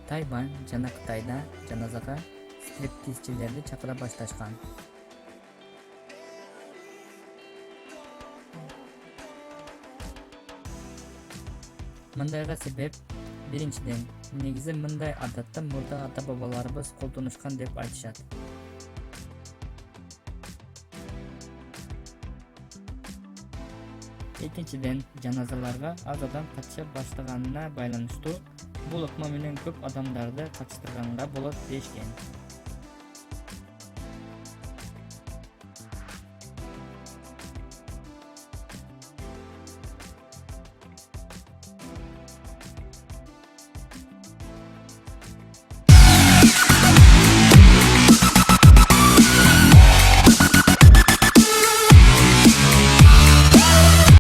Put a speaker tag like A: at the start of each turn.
A: Тайвань жана Кытайда жаназага стриптизчилерди чакыра башташкан. Мындайга себеп биринчиден, негизи мындай адатты мурда ата-бабаларыбыз колдонушкан деп айтышат. Экинчиден, жаназаларга аз адам катыша баштаганына байланыштуу бул ыкма менен көп адамдарды катыштырганга болот дешкен.